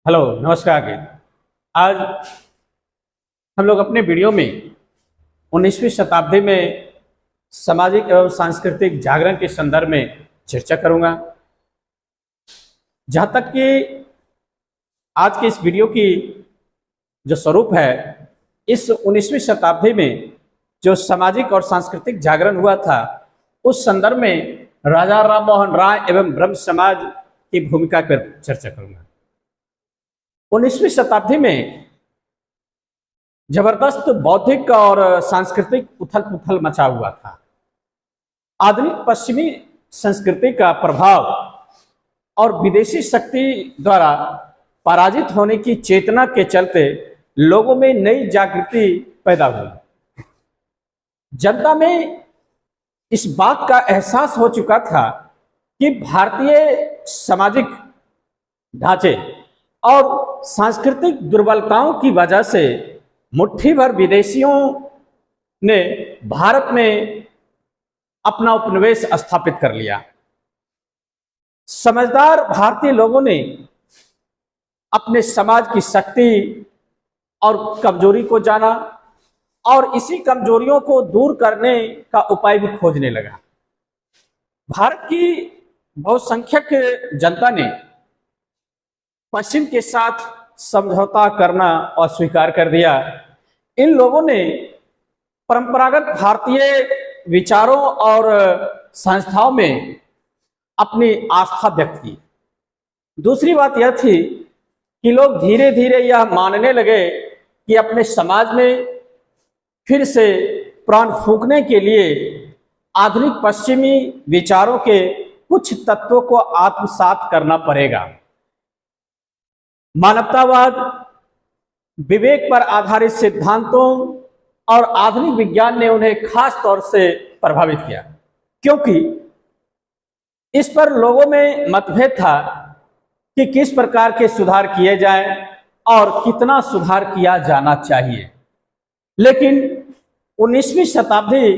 Hello, नमस्कार। आज हम लोग अपने वीडियो में 19वीं शताब्दी में सामाजिक एवं सांस्कृतिक जागरण के संदर्भ में चर्चा करूंगा। जहाँ तक कि आज के इस वीडियो की जो स्वरूप है, इस 19वीं शताब्दी में जो सामाजिक और सांस्कृतिक जागरण हुआ था, उस संदर्भ में राजा राम मोहन राय एवं ब्रह्म समाज की भूमिका पर चर्चा करूंगा। 19वीं शताब्दी में जबरदस्त बौद्धिक और सांस्कृतिक उथल पुथल मचा हुआ था। आधुनिक पश्चिमी संस्कृति का प्रभाव और विदेशी शक्ति द्वारा पराजित होने की चेतना के चलते लोगों में नई जागृति पैदा हुई। जनता में इस बात का एहसास हो चुका था कि भारतीय सामाजिक ढांचे और सांस्कृतिक दुर्बलताओं की वजह से मुट्ठी भर विदेशियों ने भारत में अपना उपनिवेश स्थापित कर लिया। समझदार भारतीय लोगों ने अपने समाज की शक्ति और कमजोरी को जाना और इसी कमजोरियों को दूर करने का उपाय भी खोजने लगा। भारत की बहुसंख्यक जनता ने पश्चिम के साथ समझौता करना अस्वीकार कर दिया। इन लोगों ने परंपरागत भारतीय विचारों और संस्थाओं में अपनी आस्था व्यक्त की। दूसरी बात यह थी कि लोग धीरे धीरे यह मानने लगे कि अपने समाज में फिर से प्राण फूंकने के लिए आधुनिक पश्चिमी विचारों के कुछ तत्वों को आत्मसात करना पड़ेगा। मानवतावाद, विवेक पर आधारित सिद्धांतों और आधुनिक विज्ञान ने उन्हें खास तौर से प्रभावित किया, क्योंकि इस पर लोगों में मतभेद था कि किस प्रकार के सुधार किए जाएं और कितना सुधार किया जाना चाहिए। लेकिन 19वीं शताब्दी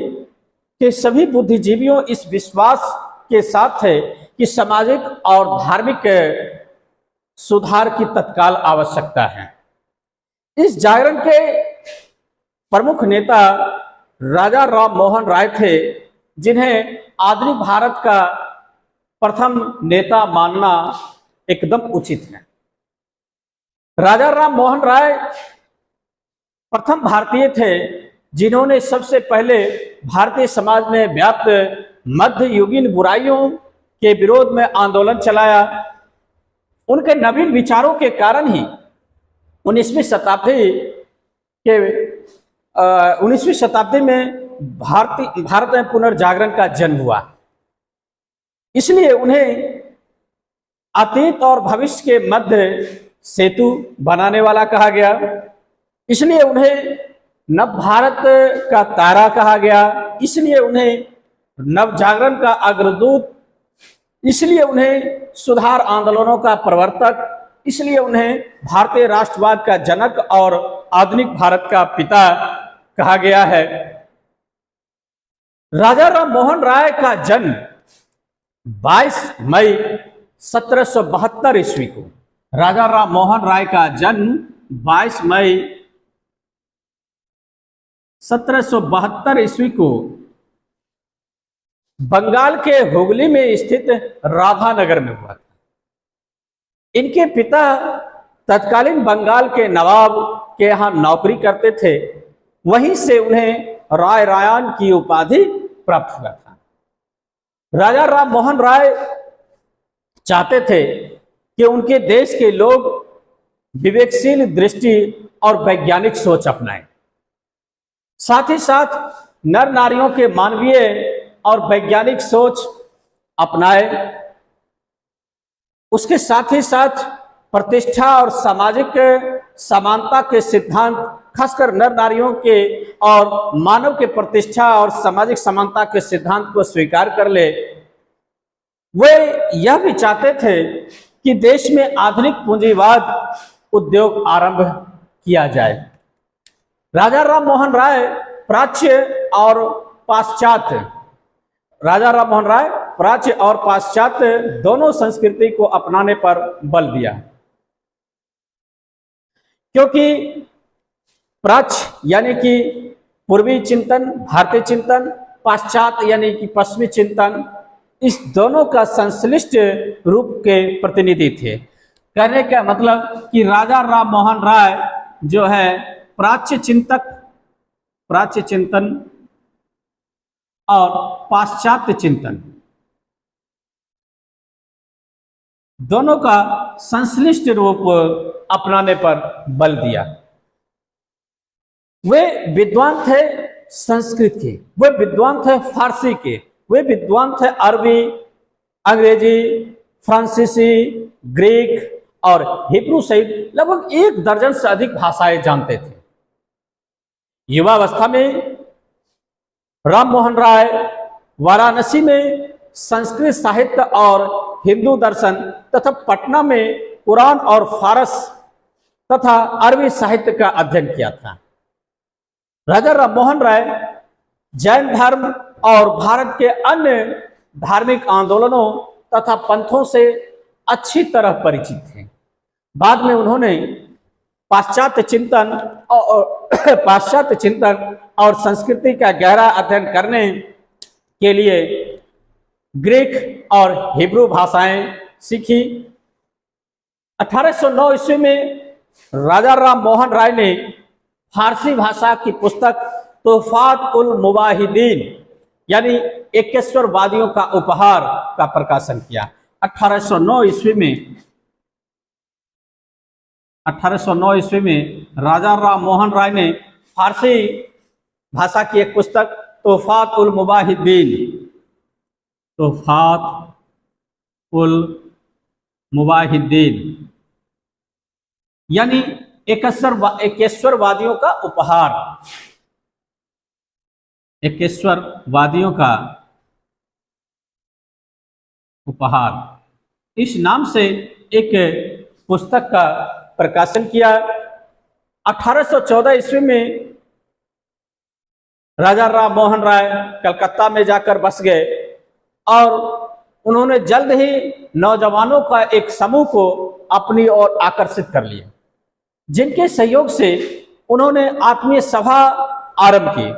के सभी बुद्धिजीवियों इस विश्वास के साथ थे कि सामाजिक और धार्मिक सुधार की तत्काल आवश्यकता है। इस जागरण के प्रमुख नेता राजा राम मोहन राय थे, जिन्हें आधुनिक भारत का प्रथम नेता मानना एकदम उचित है। राजा राम मोहन राय प्रथम भारतीय थे जिन्होंने सबसे पहले भारतीय समाज में व्याप्त मध्ययुगीन बुराइयों के विरोध में आंदोलन चलाया। उनके नवीन विचारों के कारण ही 19वीं शताब्दी में भारत में पुनर्जागरण का जन्म हुआ। इसलिए उन्हें अतीत और भविष्य के मध्य सेतु बनाने वाला कहा गया। इसलिए उन्हें नव भारत का तारा कहा गया। इसलिए उन्हें नव जागरण का अग्रदूत, इसलिए उन्हें सुधार आंदोलनों का प्रवर्तक, इसलिए उन्हें भारतीय राष्ट्रवाद का जनक और आधुनिक भारत का पिता कहा गया है। राजा राम मोहन राय का जन्म 22 मई 1772 ईस्वी को, राजा राम मोहन राय का जन्म 22 मई 1772 ईस्वी को बंगाल के हुगली में स्थित राधानगर में हुआ था। इनके पिता तत्कालीन बंगाल के नवाब के यहाँ नौकरी करते थे। वहीं से उन्हें राय रायान की उपाधि प्राप्त हुआ था। राजा राम मोहन राय चाहते थे कि उनके देश के लोग विवेकशील दृष्टि और वैज्ञानिक सोच अपनाएं, साथ ही साथ नर नारियों के मानवीय और वैज्ञानिक सोच अपनाए। उसके साथ ही साथ प्रतिष्ठा और सामाजिक समानता के सिद्धांत, खासकर नर नारियों के और मानव के प्रतिष्ठा और सामाजिक समानता के सिद्धांत को स्वीकार कर ले। वे यह भी चाहते थे कि देश में आधुनिक पूंजीवाद उद्योग आरंभ किया जाए। राजा राम मोहन राय प्राच्य और पाश्चात्य राजा राम मोहन राय प्राच्य और पाश्चात्य दोनों संस्कृति को अपनाने पर बल दिया। क्योंकि प्राच्य यानी कि पूर्वी चिंतन, भारतीय चिंतन, पाश्चात्य यानी कि पश्चिमी चिंतन, इस दोनों का संश्लिष्ट रूप के प्रतिनिधि थे। कहने का मतलब कि राजा राम मोहन राय जो है प्राच्य चिंतन और पाश्चात्य चिंतन दोनों का संश्लिष्ट रूप अपनाने पर बल दिया। वे विद्वान थे संस्कृत के, वे विद्वान थे फारसी के, वे विद्वान थे अरबी, अंग्रेजी, फ्रांसीसी, ग्रीक और हिब्रू सहित लगभग 1 दर्जन से अधिक भाषाएं जानते थे। युवावस्था में राम मोहन राय वाराणसी में संस्कृत साहित्य और हिंदू दर्शन तथा पटना में कुरान और फारस तथा अरबी साहित्य का अध्ययन किया था। राजा राम मोहन राय जैन धर्म और भारत के अन्य धार्मिक आंदोलनों तथा पंथों से अच्छी तरह परिचित थे। बाद में उन्होंने पाश्चात्य चिंतन और संस्कृति का गहरा अध्ययन करने के लिए ग्रीक और हिब्रू भाषाएं सीखी। 1809 ईस्वी में राजा राम मोहन राय ने फारसी भाषा की पुस्तक तोहफात उल मुवाहिदीन यानी एकेश्वरवादियों का उपहार का प्रकाशन किया। 1809 ईस्वी में राजा राम मोहन राय ने फारसी भाषा की एक पुस्तक तोहफात उल मुवाहिदीन यानी एकेश्वरवादियों का उपहार, एकेश्वरवादियों का उपहार इस नाम से एक पुस्तक का प्रकाशन किया। 1814 ईस्वी में राजा राम मोहन राय कलकत्ता में जाकर बस गए और उन्होंने जल्द ही नौजवानों का एक समूह को अपनी ओर आकर्षित कर लिया, जिनके सहयोग से उन्होंने आत्मीय सभा आरंभ की।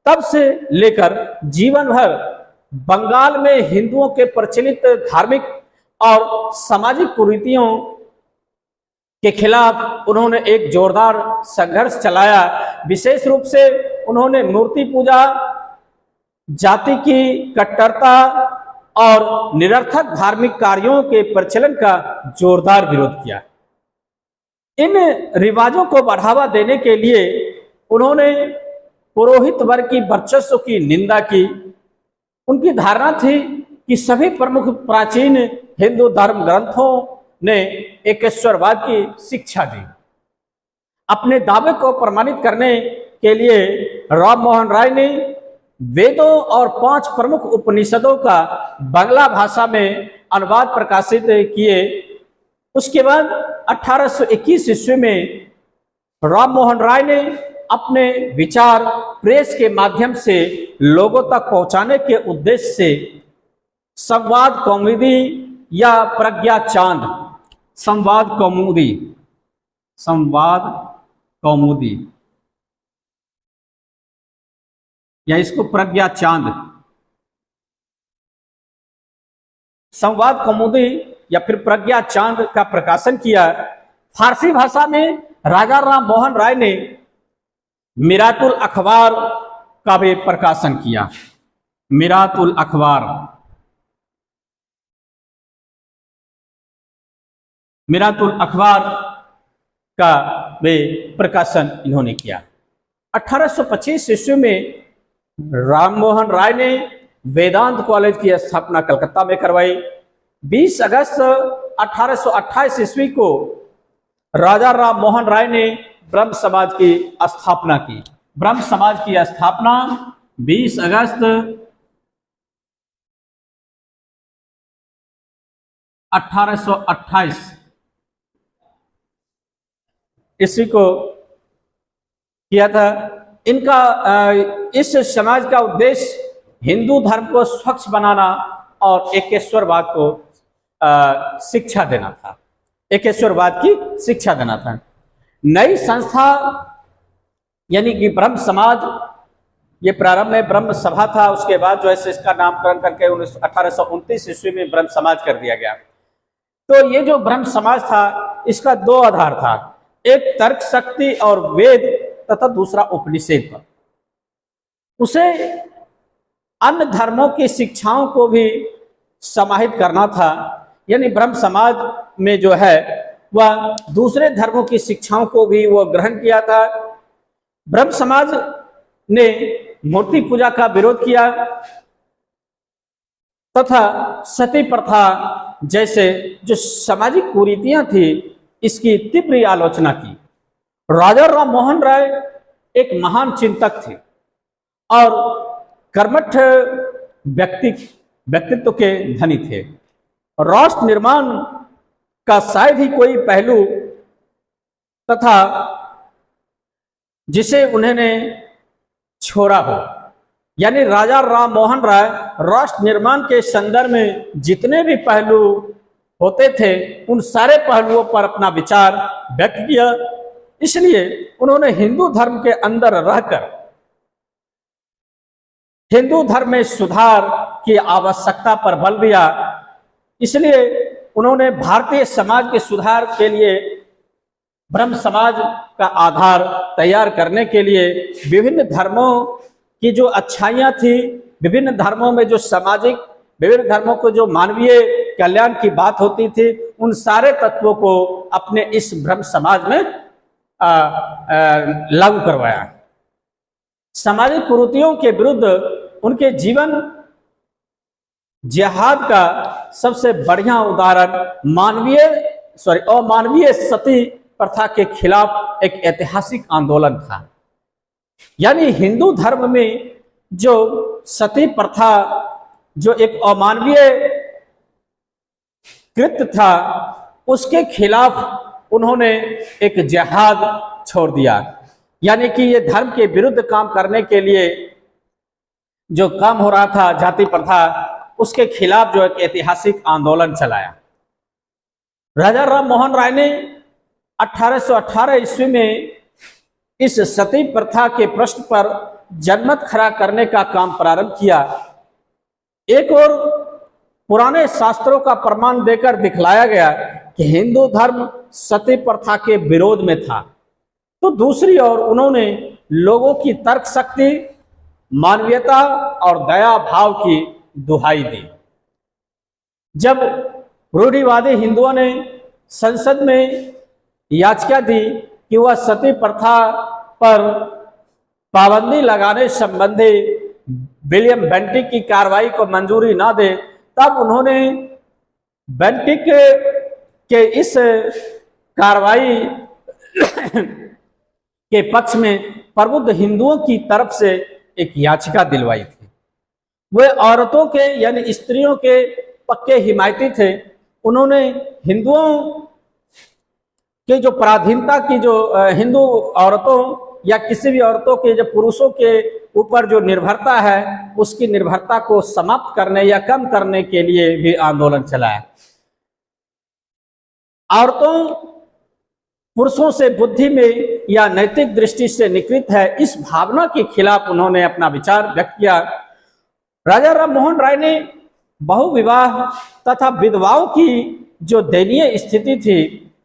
तब से लेकर जीवन भर बंगाल में हिंदुओं के प्रचलित धार्मिक और सामाजिक कुरीतियों के खिलाफ उन्होंने एक जोरदार संघर्ष चलाया। विशेष रूप से उन्होंने मूर्ति पूजा, जाति की कट्टरता और निरर्थक धार्मिक कार्यों के प्रचलन का जोरदार विरोध किया। इन रिवाजों को बढ़ावा देने के लिए उन्होंने पुरोहित वर्ग की वर्चस्व की निंदा की। उनकी धारणा थी कि सभी प्रमुख प्राचीन हिंदू धर्म ग्रंथों ने एकेश्वरवाद की शिक्षा दी। अपने दावे को प्रमाणित करने के लिए राम मोहन राय ने वेदों और 5 प्रमुख उपनिषदों का बांग्ला भाषा में अनुवाद प्रकाशित किए। उसके बाद 1821 ईस्वी में राम मोहन राय ने अपने विचार प्रेस के माध्यम से लोगों तक पहुंचाने के उद्देश्य से संवाद कौमुदी या प्रज्ञा चांद, संवाद कौमुदी या इसको प्रज्ञा चांद, संवाद कौमुदी या फिर प्रज्ञा चांद का प्रकाशन किया। फारसी भाषा में राजा राम मोहन राय ने मिरातुल अखबार का भी प्रकाशन किया। मिरातुल अखबार का वे प्रकाशन इन्होंने किया। 1825 ईस्वी में राम मोहन राय ने वेदांत कॉलेज की स्थापना कलकत्ता में करवाई। 20 अगस्त 1828 ईस्वी को राजा राम मोहन राय ने ब्रह्म समाज की स्थापना की। ब्रह्म समाज की स्थापना 20 अगस्त 1828 ईस्वी को किया था। इनका इस समाज का उद्देश्य हिंदू धर्म को स्वच्छ बनाना और एकेश्वरवाद को शिक्षा देना था, एकेश्वरवाद की शिक्षा देना था। नई संस्था यानी कि ब्रह्म समाज, ये प्रारंभ में ब्रह्म सभा था, उसके बाद जो है इसका नामकरण करके 1829 ईस्वी में ब्रह्म समाज कर दिया गया। तो ये जो ब्रह्म समाज था इसका दो आधार था, एक तर्क शक्ति और वेद तथा दूसरा उपनिषद पर। उसे अन्य धर्मों की शिक्षाओं को भी समाहित करना था, यानी ब्रह्म समाज में जो है वह दूसरे धर्मों की शिक्षाओं को भी वह ग्रहण किया था। ब्रह्म समाज ने मूर्ति पूजा का विरोध किया तथा सती प्रथा जैसे जो सामाजिक कुरीतियां थी इसकी तीव्र आलोचना की। राजा राम मोहन राय एक महान चिंतक थे और कर्मठ व्यक्तित्व के धनी थे। राष्ट्र निर्माण का शायद ही कोई पहलू तथा जिसे उन्होंने छोड़ा हो, यानी राजा राम मोहन राय राष्ट्र निर्माण के संदर्भ में जितने भी पहलू होते थे उन सारे पहलुओं पर अपना विचार व्यक्त किया। इसलिए उन्होंने हिंदू धर्म के अंदर रहकर हिंदू धर्म में सुधार की आवश्यकता पर बल दिया। इसलिए उन्होंने भारतीय समाज के सुधार के लिए ब्रह्म समाज का आधार तैयार करने के लिए विभिन्न धर्मों की जो अच्छाइयाँ थी, विभिन्न धर्मों में जो सामाजिक, विभिन्न धर्मों को जो मानवीय कल्याण की बात होती थी, उन सारे तत्वों को अपने इस ब्रह्म समाज में लागू करवाया। सामाजिक कुरीतियों के विरुद्ध उनके जीवन जिहाद का सबसे बढ़िया उदाहरण अमानवीय सती प्रथा के खिलाफ एक ऐतिहासिक आंदोलन था। यानी हिंदू धर्म में जो सती प्रथा जो एक अमानवीय कृत्य था उसके खिलाफ उन्होंने एक जिहाद छोड़ दिया। यानी कि ये धर्म के विरुद्ध काम करने के लिए जो काम हो रहा था जाति प्रथा, उसके खिलाफ जो एक ऐतिहासिक आंदोलन चलाया। राजा राम मोहन राय ने 1818 ईस्वी में इस सती प्रथा के प्रश्न पर जनमत खड़ा करने का काम प्रारंभ किया। एक और पुराने शास्त्रों का प्रमाण देकर दिखलाया गया कि हिंदू धर्म सती प्रथा के विरोध में था, तो दूसरी ओर उन्होंने लोगों की तर्क शक्ति, मानवीयता और दया भाव की दुहाई दी। जब रूढ़िवादी हिंदुओं ने संसद में याचिका दी कि वह सती प्रथा पर पाबंदी लगाने संबंधी विलियम बेंटिक की कार्रवाई को मंजूरी न दे, तब उन्होंने बेंटिक के इस कार्रवाई के पक्ष में प्रबुद्ध हिंदुओं की तरफ से एक याचिका दिलवाई थी। वे औरतों के यानी स्त्रियों के पक्के हिमायती थे। उन्होंने हिंदुओं के जो पराधीनता की जो हिंदू औरतों या किसी भी औरतों के जो पुरुषों के ऊपर जो निर्भरता है उसकी निर्भरता को समाप्त करने या कम करने के लिए भी आंदोलन चलाया। औरतों पुरुषों से बुद्धि में या नैतिक दृष्टि से निकृष्ट है, इस भावना के खिलाफ उन्होंने अपना विचार व्यक्त किया। राजा राम मोहन राय ने बहुविवाह तथा विधवाओं की जो दयनीय स्थिति थी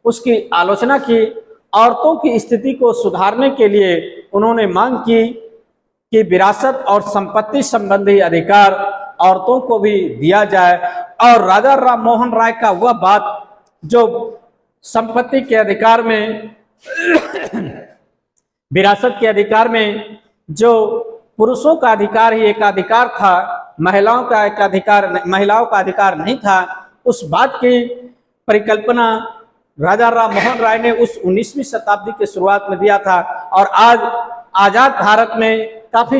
उसकी आलोचना की। औरतों की स्थिति को सुधारने के लिए उन्होंने मांग की कि विरासत और संपत्ति संबंधी अधिकार औरतों को भी दिया जाए। और राजा राम मोहन राय का वह बात जो संपत्ति के अधिकार में विरासत के अधिकार में जो पुरुषों का अधिकार ही एक अधिकार था, महिलाओं का अधिकार नहीं था, उस बात की परिकल्पना राजा राम मोहन राय ने उस 19वीं शताब्दी के शुरुआत में दिया था। और आज आजाद भारत में काफी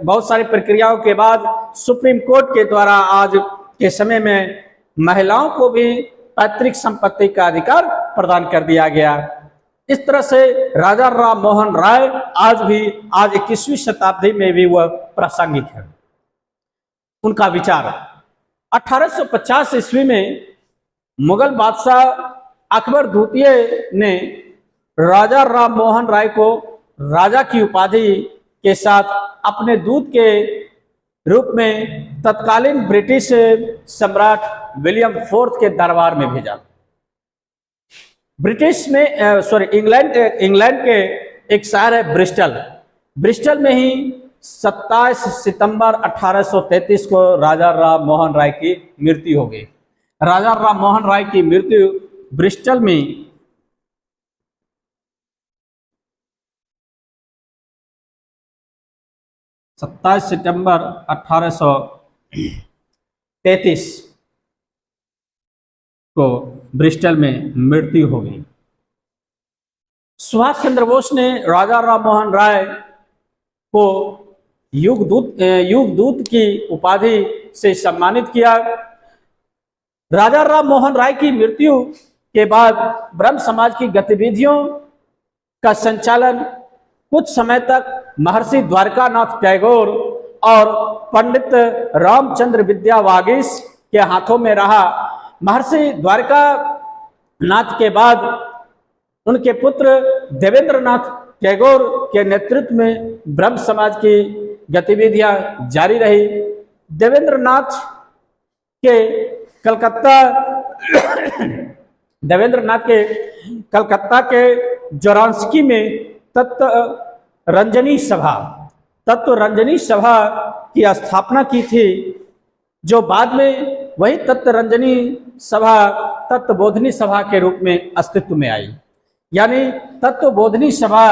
बहुत सारी प्रक्रियाओं के बाद सुप्रीम कोर्ट के द्वारा आज के समय में महिलाओं को भी पैतृक संपत्ति का अधिकार प्रदान कर दिया गया। इस तरह से राजा राम मोहन राय आज 21वीं शताब्दी में भी वह प्रासंगिक है। उनका विचार 1850 ईस्वी में मुगल बादशाह अकबर द्वितीय ने राजा राम मोहन राय को राजा की उपाधि के साथ अपने दूत के रूप में तत्कालीन ब्रिटिश सम्राट विलियम फोर्थ के दरबार में भेजा। ब्रिटिश में इंग्लैंड के एक शहर है ब्रिस्टल में ही 27 सितंबर 1833 को राजा राम मोहन राय की मृत्यु हो गई। राजा राम मोहन राय की मृत्यु ब्रिस्टल में 27 सितंबर 1833 को ब्रिस्टल में मृत्यु हो गई। सुभाष चंद्र बोस ने राजा राम मोहन राय को युगदूत की उपाधि से सम्मानित किया। राजा राम मोहन राय की मृत्यु के बाद ब्रह्म समाज की गतिविधियों का संचालन कुछ समय तक महर्षि द्वारकानाथ टैगोर और पंडित रामचंद्र विद्या वागीश के हाथों में रहा। महर्षि द्वारकानाथ के बाद उनके पुत्र देवेंद्रनाथ टैगोर के नेतृत्व में ब्रह्म समाज की गतिविधियां जारी रही। देवेंद्रनाथ के कलकत्ता के जोरांस्की में तत्व रंजनी सभा की स्थापना की थी, जो बाद में वही तत्वरंजनी सभा तत्वबोधिनी सभा के रूप में अस्तित्व में आई। यानी तत्वबोधिनी सभा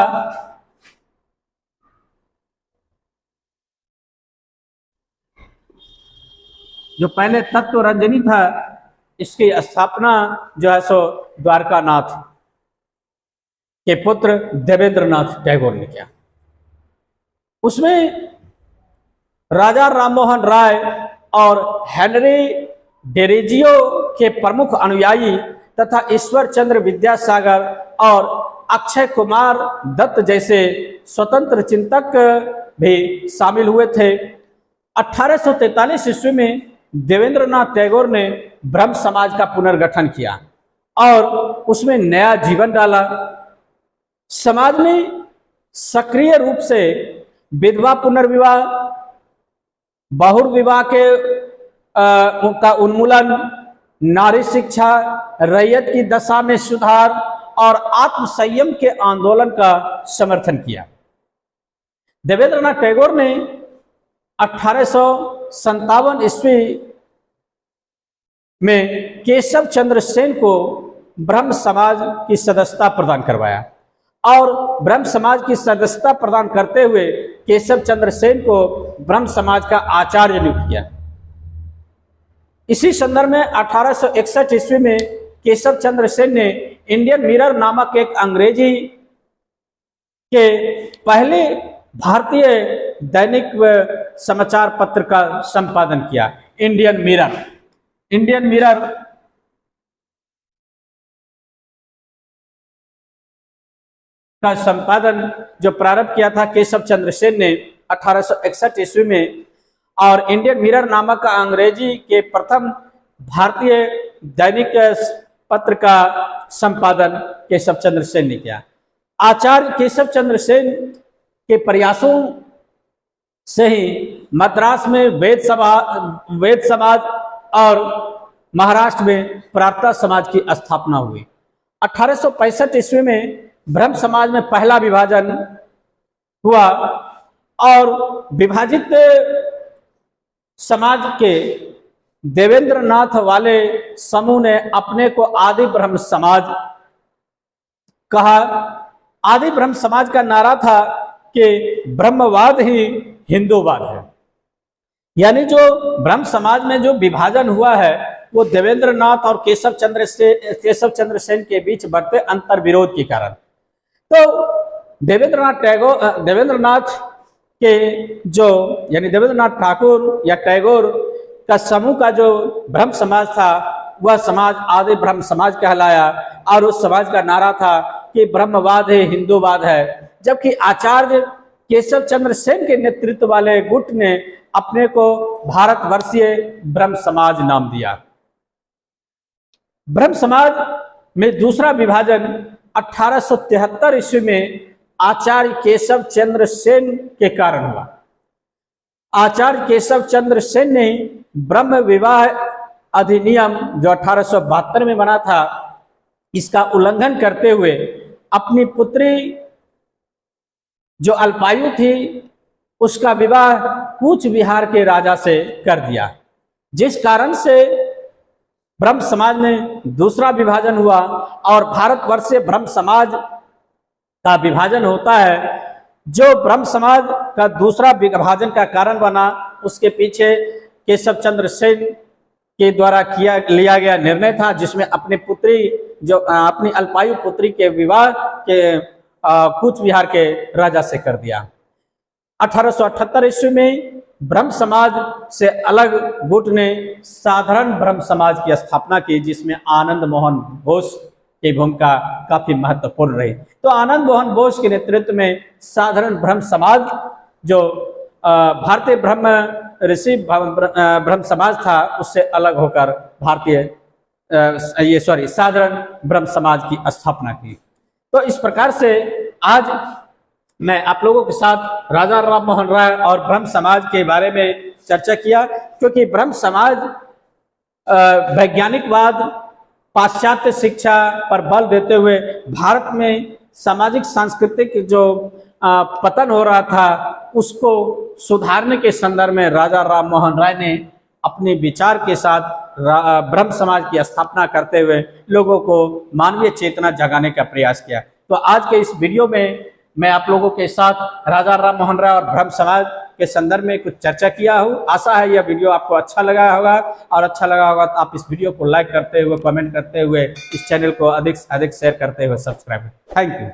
जो पहले तत्वरंजनी था, इसकी स्थापना जो है सो द्वारकानाथ के पुत्र देवेंद्रनाथ टैगोर ने किया। उसमें राजा राममोहन राय और हेनरी डेरेजियो के प्रमुख अनुयायी तथा ईश्वर चंद्र विद्यासागर और अक्षय कुमार दत्त जैसे स्वतंत्र चिंतक भी शामिल हुए थे। 1843 ईस्वी में देवेंद्रनाथ टैगोर ने ब्रह्म समाज का पुनर्गठन किया और उसमें नया जीवन डाला। समाज ने सक्रिय रूप से विधवा पुनर्विवाह, बहुविवाह का उन्मूलन, नारी शिक्षा, रैयत की दशा में सुधार और आत्म संयम के आंदोलन का समर्थन किया। देवेंद्रनाथ टैगोर ने 1857 ईस्वी में केशव चंद्र सेन को ब्रह्म समाज की सदस्यता प्रदान करवाया और ब्रह्म समाज की सदस्यता प्रदान करते हुए केशव चंद्र सेन को ब्रह्म समाज का आचार्य नियुक्त किया। इसी संदर्भ में 1861 ईस्वी में केशव चंद्र सेन ने इंडियन मिरर नामक एक अंग्रेजी के पहले भारतीय दैनिक समाचार पत्र का संपादन किया। इंडियन मिरर का संपादन जो प्रारंभ किया था केशव चंद्र सेन ने 1861 ईस्वी में, और इंडियन मिरर नामक अंग्रेजी के प्रथम भारतीय दैनिक पत्र का संपादन केशव चंद्र सेन ने किया। आचार्य केशव चंद्र सेन के प्रयासों से ही मद्रास में वेद समाज और महाराष्ट्र में प्रार्थना समाज की स्थापना हुई। 1865 ईस्वी में ब्रह्म समाज में पहला विभाजन हुआ और विभाजित समाज के देवेंद्रनाथ वाले समूह ने अपने को आदि ब्रह्म समाज कहा। आदि ब्रह्म समाज का नारा था कि ब्रह्मवाद ही हिंदूवाद है। यानी जो ब्रह्म समाज में जो विभाजन हुआ है वो देवेंद्रनाथ और केशव चंद्र सेन के बीच बढ़ते अंतर विरोध के कारण। तो देवेंद्रनाथ के जो यानी देवेंद्रनाथ ठाकुर या टैगोर का समूह का जो ब्रह्म समाज था वह समाज आदि ब्रह्म समाज कहलाया और उस समाज का नारा था कि ब्रह्मवाद है हिंदूवाद है। जबकि आचार्य केशव चंद्र सेन के नेतृत्व वाले गुट ने अपने को भारतवर्षीय ब्रह्म समाज नाम दिया। ब्रह्म समाज में दूसरा विभाजन 1873 ईस्वी में आचार्य केशव चंद्र सेन के कारण हुआ। आचार्य केशव चंद्र सेन ने ब्रह्म विवाह अधिनियम जो 1872 में बना था, इसका उल्लंघन करते हुए अपनी पुत्री जो अल्पायु थी उसका विवाह कूच बिहार के राजा से कर दिया, जिस कारण से ब्रह्म समाज में दूसरा विभाजन हुआ। और भारतवर्ष से ब्रह्म समाज का विभाजन होता है। जो ब्रह्म समाज का दूसरा विभाजन का कारण बना, उसके पीछे केशव चंद्र सेन के द्वारा लिया गया निर्णय था, जिसमें अपनी पुत्री जो अपनी अल्पायु पुत्री के विवाह के कूच बिहार के राजा से कर दिया। 1878 ईस्वी में ब्रह्म समाज से अलग गुट ने साधारण ब्रह्म समाज की स्थापना की, जिसमें आनंद मोहन बोस की भूमिका काफी महत्वपूर्ण रही। तो आनंद मोहन बोस के नेतृत्व में साधारण ब्रह्म समाज जो भारतीय ब्रह्म ऋषि ब्रह्म समाज था, उससे अलग होकर साधारण ब्रह्म समाज की स्थापना की। तो इस प्रकार से आज मैं आप लोगों के साथ राजा राम मोहन राय और ब्रह्म समाज के बारे में चर्चा किया, क्योंकि ब्रह्म समाज वैज्ञानिकवाद, पाश्चात्य शिक्षा पर बल देते हुए भारत में सामाजिक सांस्कृतिक जो पतन हो रहा था, उसको सुधारने के संदर्भ में राजा राम मोहन राय ने अपने विचार के साथ ब्रह्म समाज की स्थापना करते हुए लोगों को मानवीय चेतना जगाने का प्रयास किया। तो आज के इस वीडियो में मैं आप लोगों के साथ राजा राम मोहन राय और ब्रह्म समाज के संदर्भ में कुछ चर्चा किया हूँ। आशा है यह वीडियो आपको अच्छा लगा होगा, और अच्छा लगा होगा तो आप इस वीडियो को लाइक करते हुए, कमेंट करते हुए, इस चैनल को अधिक से अधिक शेयर करते हुए सब्सक्राइब। Thank you.